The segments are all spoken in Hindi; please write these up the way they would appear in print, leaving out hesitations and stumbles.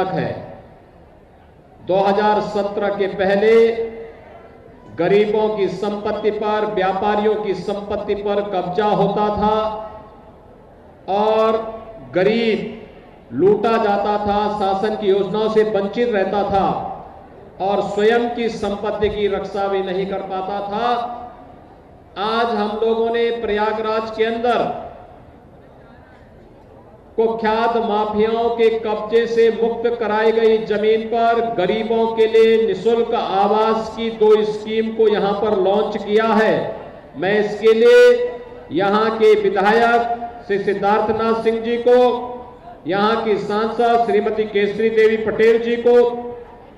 है। 2017 के पहले गरीबों की संपत्ति पर, व्यापारियों की संपत्ति पर कब्जा होता था और गरीब लूटा जाता था, शासन की योजनाओं से वंचित रहता था और स्वयं की संपत्ति की रक्षा भी नहीं कर पाता था। आज हम लोगों ने प्रयागराज के अंदर कुख्यात माफियाओं के कब्जे से मुक्त कराई गई जमीन पर गरीबों के लिए निःशुल्क आवास की 2 स्कीम को यहां पर लॉन्च किया है। मैं इसके लिए यहां के विधायक श्री सिद्धार्थनाथ सिंह जी को, यहां की सांसद श्रीमती केसरी देवी पटेल जी को,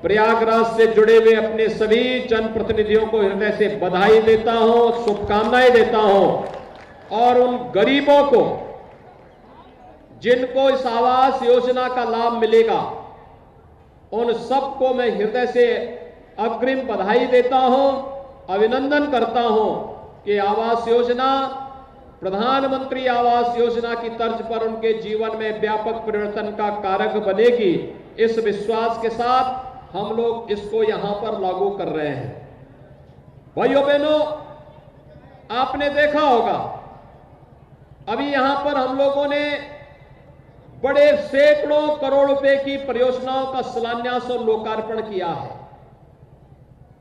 प्रयागराज से जुड़े हुए अपने सभी जनप्रतिनिधियों को हृदय से बधाई देता हूं, शुभकामनाएं देता हूं और उन गरीबों को जिनको इस आवास योजना का लाभ मिलेगा, उन सबको मैं हृदय से अग्रिम बधाई देता हूं, अभिनंदन करता हूं कि आवास योजना प्रधानमंत्री आवास योजना की तर्ज पर उनके जीवन में व्यापक परिवर्तन का कारक बनेगी। इस विश्वास के साथ हम लोग इसको यहां पर लागू कर रहे हैं। भाइयों बहनों, आपने देखा होगा अभी यहां पर हम लोगों ने बड़े सैकड़ों करोड़ रुपए की परियोजनाओं का शिलान्यास और लोकार्पण किया है।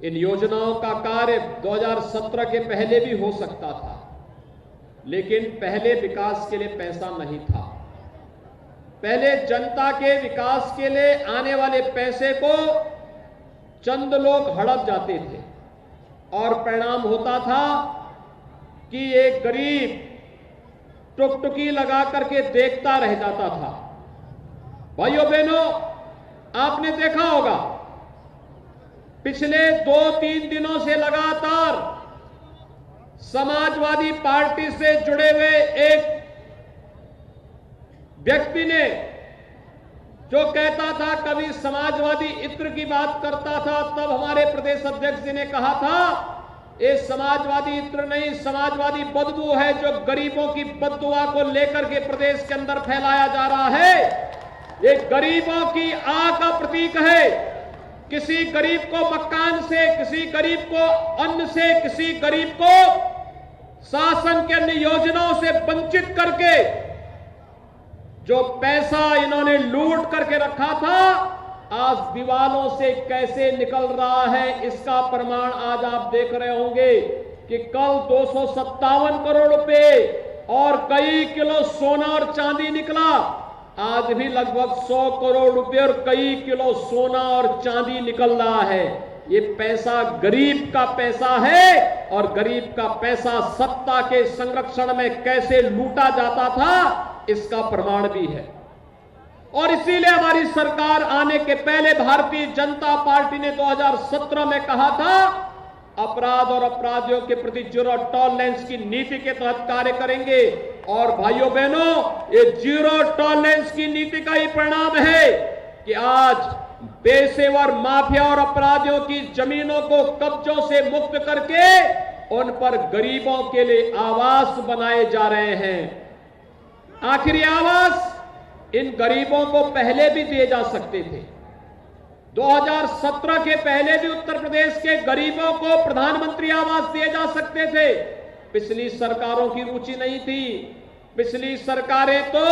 इन योजनाओं का कार्य 2017 के पहले भी हो सकता था, लेकिन पहले विकास के लिए पैसा नहीं था। पहले जनता के विकास के लिए आने वाले पैसे को चंद लोग हड़प जाते थे और परिणाम होता था कि एक गरीब टुकटुकी लगा करके देखता रह जाता था। भाइयों बहनों, आपने देखा होगा पिछले 2-3 दिनों से लगातार समाजवादी पार्टी से जुड़े हुए एक व्यक्ति ने जो कहता था, कभी समाजवादी इत्र की बात करता था, तब हमारे प्रदेश अध्यक्ष जी ने कहा था ये समाजवादी इत्र नहीं, समाजवादी बदबू है जो गरीबों की बददुआ को लेकर के प्रदेश के अंदर फैलाया जा रहा है। ये गरीबों की आह का प्रतीक है। किसी गरीब को मकान से, किसी गरीब को अन्न से, किसी गरीब को शासन के अन्य योजनाओं से वंचित करके जो पैसा इन्होंने लूट करके रखा था, आज दीवालों से कैसे निकल रहा है, इसका प्रमाण आज आप देख रहे होंगे कि कल 257 करोड़ रुपए और कई किलो सोना और चांदी निकला। आज भी लगभग 100 करोड़ रुपए और कई किलो सोना और चांदी निकल रहा है। ये पैसा गरीब का पैसा है और गरीब का पैसा सत्ता के संरक्षण में कैसे लूटा जाता था, इसका प्रमाण भी है। और इसीलिए हमारी सरकार आने के पहले भारतीय जनता पार्टी ने 2017 में कहा था अपराध और अपराधियों के प्रति जीरो टॉलरेंस की नीति के तहत कार्य करेंगे। और भाइयों बहनों, ये जीरो टॉलरेंस की नीति का ही परिणाम है कि आज पेशेवर माफिया और अपराधियों की जमीनों को कब्जों से मुक्त करके उन पर गरीबों के लिए आवास बनाए जा रहे हैं। आखिर ये आवास इन गरीबों को पहले भी दिए जा सकते थे। 2017 के पहले भी उत्तर प्रदेश के गरीबों को प्रधानमंत्री आवास दिए जा सकते थे। पिछली सरकारों की रुचि नहीं थी। पिछली सरकारें तो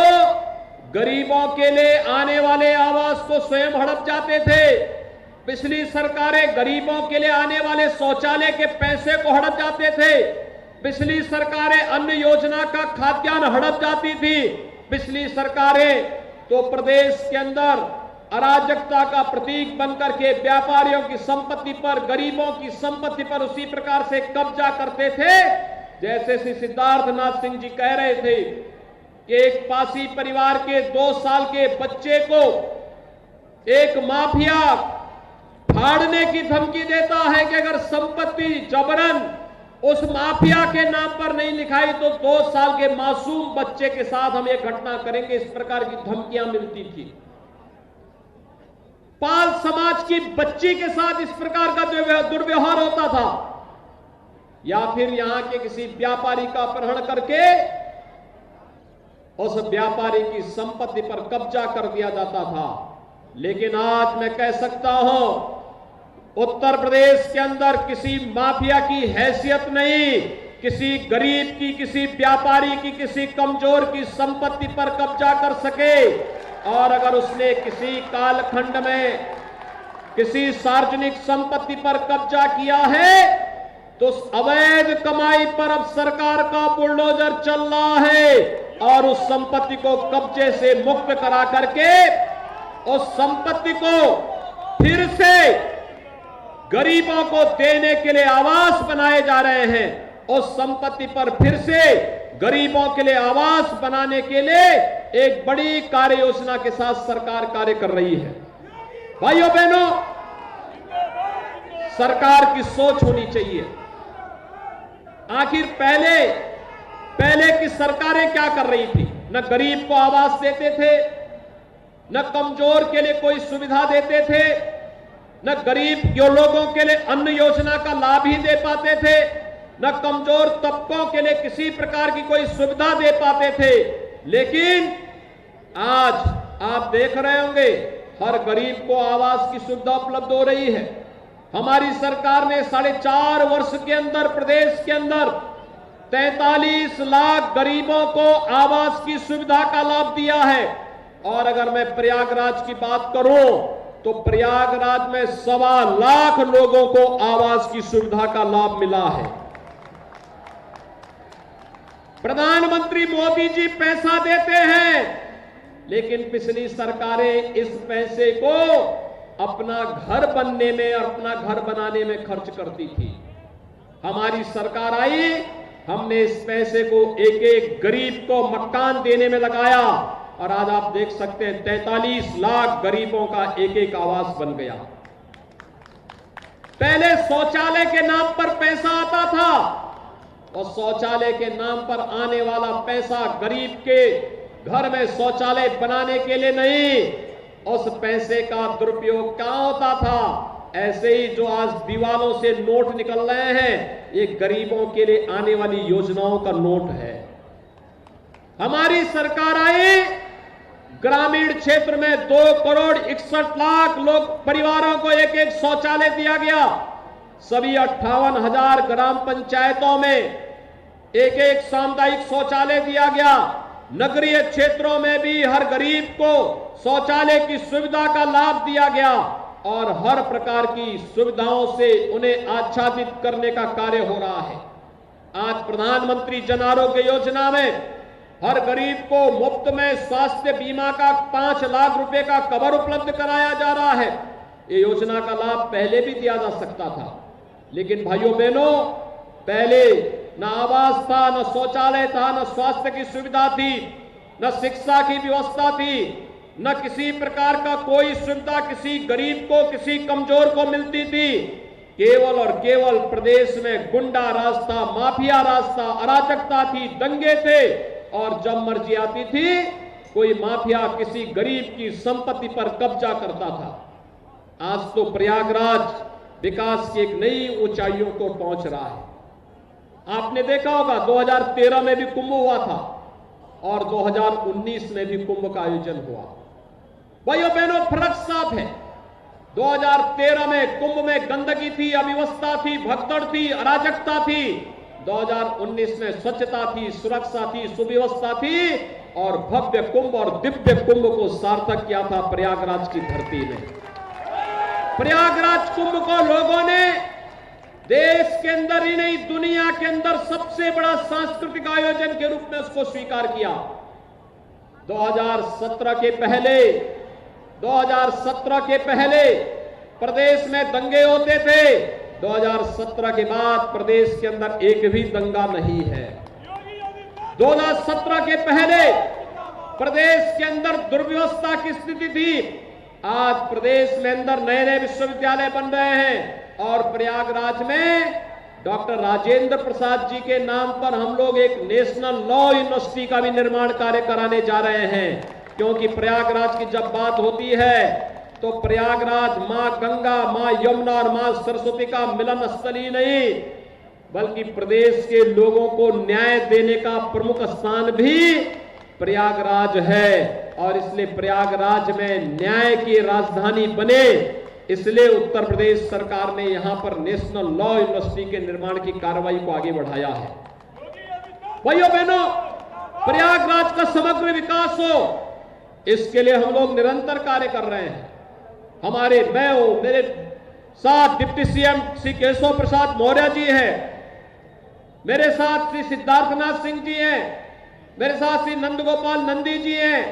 गरीबों के लिए आने वाले आवास को स्वयं हड़प जाते थे। पिछली सरकारें गरीबों के लिए आने वाले शौचालय के पैसे को हड़प जाते थे। पिछली सरकारें अन्न योजना का खाद्यान्न हड़प जाती थी। पिछली सरकारें तो प्रदेश के अंदर अराजकता का प्रतीक बनकर के व्यापारियों की संपत्ति पर, गरीबों की संपत्ति पर उसी प्रकार से कब्जा करते थे जैसे श्री सिद्धार्थनाथ सिंह जी कह रहे थे कि एक पासी परिवार के 2 साल के बच्चे को एक माफिया फाड़ने की धमकी देता है कि अगर संपत्ति जबरन उस माफिया के नाम पर नहीं लिखाई तो 2 साल के मासूम बच्चे के साथ हम एक घटना करेंगे। इस प्रकार की धमकियां मिलती थी। पाल समाज की बच्ची के साथ इस प्रकार का दुर्व्यवहार होता था। या फिर यहां के किसी व्यापारी का अपहरण करके उस व्यापारी की संपत्ति पर कब्जा कर दिया जाता था। लेकिन आज मैं कह सकता हूं, उत्तर प्रदेश के अंदर किसी माफिया की हैसियत नहीं, किसी गरीब की, किसी व्यापारी की, किसी कमजोर की संपत्ति पर कब्जा कर सके। और अगर उसने किसी कालखंड में किसी सार्वजनिक संपत्ति पर कब्जा किया है तो उस अवैध कमाई पर अब सरकार का बुलडोजर चल रहा है और उस संपत्ति को कब्जे से मुक्त करा करके उस संपत्ति को फिर से गरीबों को देने के लिए आवास बनाए जा रहे हैं। उस संपत्ति पर फिर से गरीबों के लिए आवास बनाने के लिए एक बड़ी कार्य योजना के साथ सरकार कार्य कर रही है। भाइयों बहनों, सरकार की सोच होनी चाहिए। आखिर पहले की सरकारें क्या कर रही थी? न गरीब को आवास देते थे, न कमजोर के लिए कोई सुविधा देते थे, न गरीब लोगों के लिए अन्न योजना का लाभ ही दे पाते थे, न कमजोर तबकों के लिए किसी प्रकार की कोई सुविधा दे पाते थे। लेकिन आज आप देख रहे होंगे हर गरीब को आवास की सुविधा उपलब्ध हो रही है। हमारी सरकार ने 4.5 वर्ष के अंदर प्रदेश के अंदर 43 लाख गरीबों को आवास की सुविधा का लाभ दिया है। और अगर मैं प्रयागराज की बात करूं तो प्रयागराज में 1.25 लाख लोगों को आवास की सुविधा का लाभ मिला है। प्रधानमंत्री मोदी जी पैसा देते हैं, लेकिन पिछली सरकारें इस पैसे को अपना घर बनने में, अपना घर बनाने में खर्च करती थी। हमारी सरकार आई, हमने इस पैसे को एक एक गरीब को मकान देने में लगाया और आज आप देख सकते हैं 43 लाख गरीबों का एक एक आवास बन गया। पहले शौचालय के नाम पर पैसा आता था और शौचालय के नाम पर आने वाला पैसा गरीब के घर में शौचालय बनाने के लिए नहीं, उस पैसे का दुरुपयोग क्या होता था? ऐसे ही जो आज दीवारों से नोट निकल रहे हैं, ये गरीबों के लिए आने वाली योजनाओं का नोट है। हमारी सरकार आई, ग्रामीण क्षेत्र में 2,61,00,000 लोग परिवारों को एक एक शौचालय दिया गया। सभी 58,000 ग्राम पंचायतों में एक एक सामुदायिक शौचालय दिया गया। नगरीय क्षेत्रों में भी हर गरीब को शौचालय की सुविधा का लाभ दिया गया और हर प्रकार की सुविधाओं से उन्हें आच्छादित करने का कार्य हो रहा है। आज प्रधानमंत्री जन आरोग्य योजना में हर गरीब को मुफ्त में स्वास्थ्य बीमा का 5 लाख रुपए का कवर उपलब्ध कराया जा रहा है। ये योजना का लाभ पहले भी दिया जा सकता था, लेकिन भाइयों बहनों, पहले न आवास था, न शौचालय था, न स्वास्थ्य की सुविधा थी, न शिक्षा की व्यवस्था थी, न किसी प्रकार का कोई सुविधा किसी गरीब को, किसी कमजोर को मिलती थी। केवल और केवल प्रदेश में गुंडा राज था, माफिया राज था, अराजकता थी, दंगे थे और जब मर्जी आती थी कोई माफिया किसी गरीब की संपत्ति पर कब्जा करता था। आज तो प्रयागराज विकास की एक नई ऊंचाइयों को पहुंच रहा है। आपने देखा होगा 2013 में भी कुंभ हुआ था और 2019 में भी कुंभ का आयोजन हुआ। भाइयों बहनों, फर्क साफ है। 2013 में कुंभ में गंदगी थी, अव्यवस्था थी, भगदड़ थी, अराजकता थी। 2019 में स्वच्छता थी, सुरक्षा थी, सुव्यवस्था थी और भव्य कुंभ और दिव्य कुंभ को सार्थक किया था प्रयागराज की धरती में। प्रयागराज कुंभ को लोगों ने देश के अंदर ही नहीं, दुनिया के अंदर सबसे बड़ा सांस्कृतिक आयोजन के रूप में उसको स्वीकार किया। 2017 के पहले प्रदेश में दंगे होते थे। 2017 के बाद प्रदेश के अंदर एक भी दंगा नहीं है। 2017 के पहले प्रदेश के अंदर दुर्व्यवस्था की स्थिति थी। आज प्रदेश में अंदर नए नए विश्वविद्यालय बन रहे हैं और प्रयागराज में डॉक्टर राजेंद्र प्रसाद जी के नाम पर हम लोग एक नेशनल लॉ यूनिवर्सिटी का भी निर्माण कार्य कराने जा रहे हैं। क्योंकि प्रयागराज की जब बात होती है तो प्रयागराज मां गंगा, मां यमुना और मां सरस्वती का मिलन स्थल ही नहीं, बल्कि प्रदेश के लोगों को न्याय देने का प्रमुख स्थान भी प्रयागराज है। और इसलिए प्रयागराज में न्याय की राजधानी बने, इसलिए उत्तर प्रदेश सरकार ने यहां पर नेशनल लॉ यूनिवर्सिटी के निर्माण की कार्रवाई को आगे बढ़ाया है। भाइयों बहनों, प्रयागराज का समग्र विकास हो, इसके लिए हम लोग निरंतर कार्य कर रहे हैं। मेरे साथ डिप्टी सीएम श्री केशव प्रसाद मौर्य जी हैं, मेरे साथ श्री सिद्धार्थनाथ सिंह जी हैं, मेरे साथ श्री नंदगोपाल नंदी जी हैं,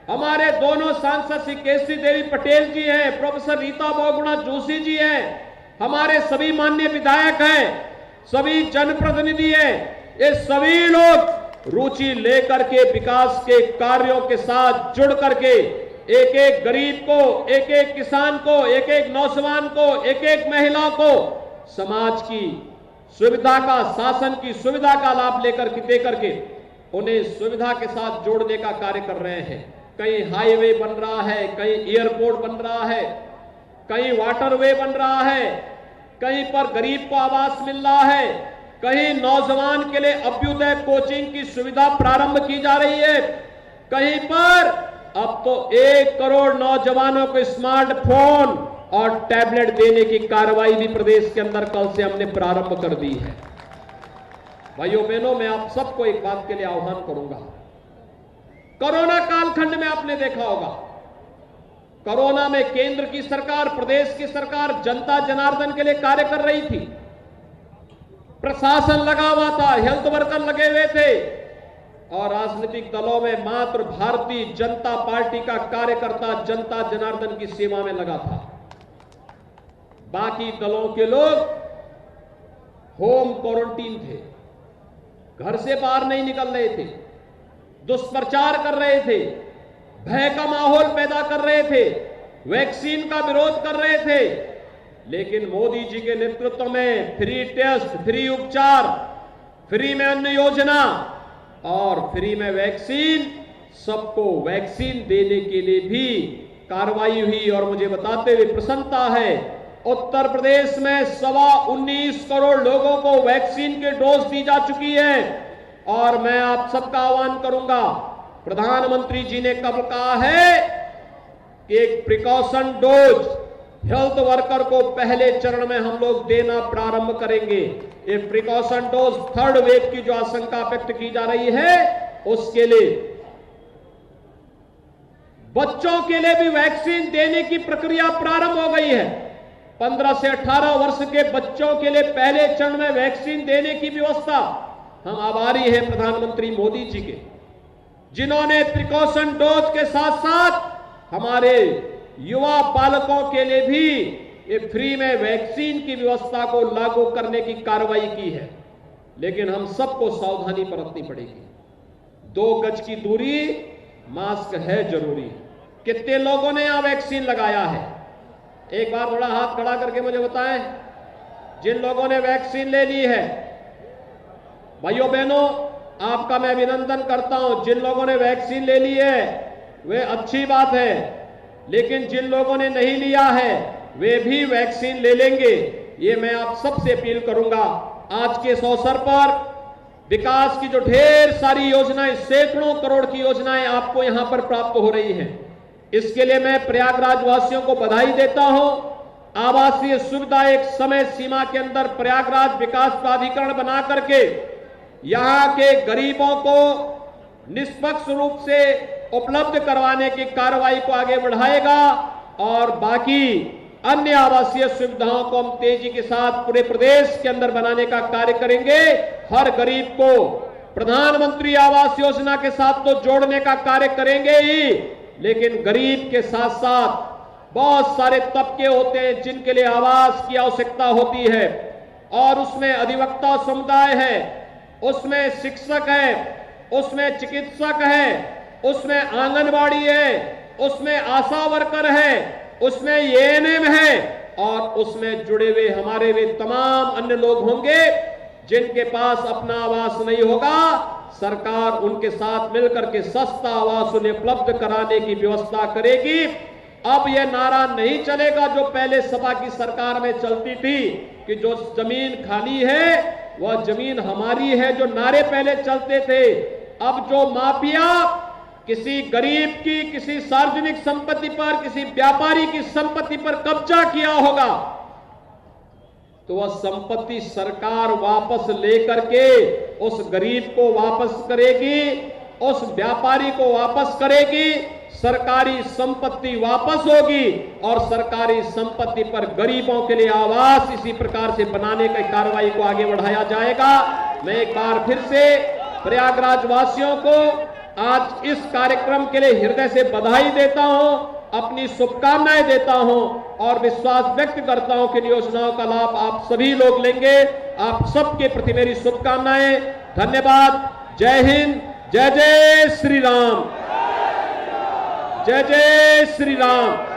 हमारे दोनों सांसद श्री केसरी देवी पटेल जी हैं, प्रोफेसर रीता बहुगुणा जोशी जी हैं, हमारे सभी माननीय विधायक हैं, सभी जनप्रतिनिधि हैं। ये सभी लोग रुचि लेकर के विकास के कार्यों के साथ जुड़ करके एक एक गरीब को, एक एक किसान को, एक एक नौजवान को, एक एक महिला को समाज की सुविधा का, शासन की सुविधा का लाभ लेकर के देकर के उन्हें सुविधा के साथ जोड़ने का कार्य कर रहे हैं। कहीं हाईवे बन रहा है, कहीं एयरपोर्ट बन रहा है, कहीं वाटरवे बन रहा है, कहीं पर गरीब को आवास मिल रहा है, कहीं नौजवान के लिए अभ्युदय कोचिंग की सुविधा प्रारंभ की जा रही है, कहीं पर अब तो 1 करोड़ नौजवानों को स्मार्टफोन और टैबलेट देने की कार्रवाई भी प्रदेश के अंदर कल से हमने प्रारंभ कर दी है। भाइयों बहनों, मैं आप सबको एक बात के लिए आह्वान करूंगा। कोरोना कालखंड में आपने देखा होगा, कोरोना में केंद्र की सरकार, प्रदेश की सरकार जनता जनार्दन के लिए कार्य कर रही थी, प्रशासन लगा हुआ था, हेल्थ वर्कर लगे हुए थे और राजनीतिक दलों में मात्र भारतीय जनता पार्टी का कार्यकर्ता जनता जनार्दन की सेवा में लगा था। बाकी दलों के लोग होम क्वारंटीन थे, घर से बाहर नहीं निकल रहे थे, दुष्प्रचार कर रहे थे, भय का माहौल पैदा कर रहे थे, वैक्सीन का विरोध कर रहे थे। लेकिन मोदी जी के नेतृत्व में फ्री टेस्ट, फ्री उपचार, फ्री में अन्न योजना और फ्री में वैक्सीन, सबको वैक्सीन देने के लिए भी कार्रवाई हुई। और मुझे बताते हुए प्रसन्नता है, उत्तर प्रदेश में 19.25 करोड़ लोगों को वैक्सीन के डोज दी जा चुकी है। और मैं आप सबका आह्वान करूंगा, प्रधानमंत्री जी ने कब कहा है कि एक प्रिकॉशन डोज हेल्थ वर्कर को पहले चरण में हम लोग देना प्रारंभ करेंगे। ये प्रिकॉशन डोज 3rd वेव की जो आशंका व्यक्त की जा रही है, उसके लिए बच्चों के लिए भी वैक्सीन देने की प्रक्रिया प्रारंभ हो गई है। 15 से 18 वर्ष के बच्चों के लिए पहले चरण में वैक्सीन देने की व्यवस्था, हम आभारी हैं प्रधानमंत्री मोदी जी के, जिन्होंने प्रिकॉशन डोज के साथ साथ हमारे युवा बालकों के लिए भी ये फ्री में वैक्सीन की व्यवस्था को लागू करने की कार्रवाई की है। लेकिन हम सबको सावधानी बरतनी पड़ेगी। 2 गज की दूरी, मास्क है जरूरी। कितने लोगों ने यहां वैक्सीन लगाया है? एक बार थोड़ा हाथ खड़ा करके मुझे बताएं, जिन लोगों ने वैक्सीन ले ली है। भाइयों बहनों, आपका मैं अभिनंदन करता हूं। जिन लोगों ने वैक्सीन ले ली है वे अच्छी बात है, लेकिन जिन लोगों ने नहीं लिया है वे भी वैक्सीन ले लेंगे। ये मैं आप सबसे अपील करूंगा। आज के इस अवसर पर विकास की जो ढेर सारी योजनाएं, सैकड़ों करोड़ की योजनाएं आपको यहां पर प्राप्त हो रही हैं, इसके लिए मैं प्रयागराज वासियों को बधाई देता हूं। आवासीय सुविधा एक समय सीमा के अंदर प्रयागराज विकास प्राधिकरण बना करके यहां के गरीबों को निष्पक्ष रूप से उपलब्ध करवाने की कार्रवाई को आगे बढ़ाएगा और बाकी अन्य आवासीय सुविधाओं को हम तेजी के साथ पूरे प्रदेश के अंदर बनाने का कार्य करेंगे। हर गरीब को प्रधानमंत्री आवास योजना के साथ तो जोड़ने का कार्य करेंगे ही, लेकिन गरीब के साथ साथ बहुत सारे तबके होते हैं जिनके लिए आवास की आवश्यकता होती है, और उसमें अधिवक्ता समुदाय है, उसमें शिक्षक है, उसमें चिकित्सक है, उसमें आंगनबाड़ी है, उसमें आशा वर्कर है, उसमें एएनएम है और उसमें जुड़े हुए हमारे वे तमाम अन्य लोग होंगे जिनके पास अपना आवास नहीं होगा। सरकार उनके साथ मिलकर के सस्ता आवास उन्हें उपलब्ध कराने की व्यवस्था करेगी। अब यह नारा नहीं चलेगा जो पहले सपा की सरकार में चलती थी कि जो जमीन खाली है वह जमीन हमारी है, जो नारे पहले चलते थे। अब जो माफिया किसी गरीब की, किसी सार्वजनिक संपत्ति पर, किसी व्यापारी की संपत्ति पर कब्जा किया होगा तो वह संपत्ति सरकार वापस लेकर के उस गरीब को वापस करेगी, उस व्यापारी को वापस करेगी, सरकारी संपत्ति वापस होगी और सरकारी संपत्ति पर गरीबों के लिए आवास इसी प्रकार से बनाने की कार्रवाई को आगे बढ़ाया जाएगा। मैं एक बार फिर से प्रयागराज वासियों को आज इस कार्यक्रम के लिए हृदय से बधाई देता हूं, अपनी शुभकामनाएं देता हूं और विश्वास व्यक्त करता हूं कि इन योजनाओं का लाभ आप सभी लोग लेंगे। आप सबके प्रति मेरी शुभकामनाएं। धन्यवाद। जय हिंद। जय जय श्री राम। जय जय श्री राम।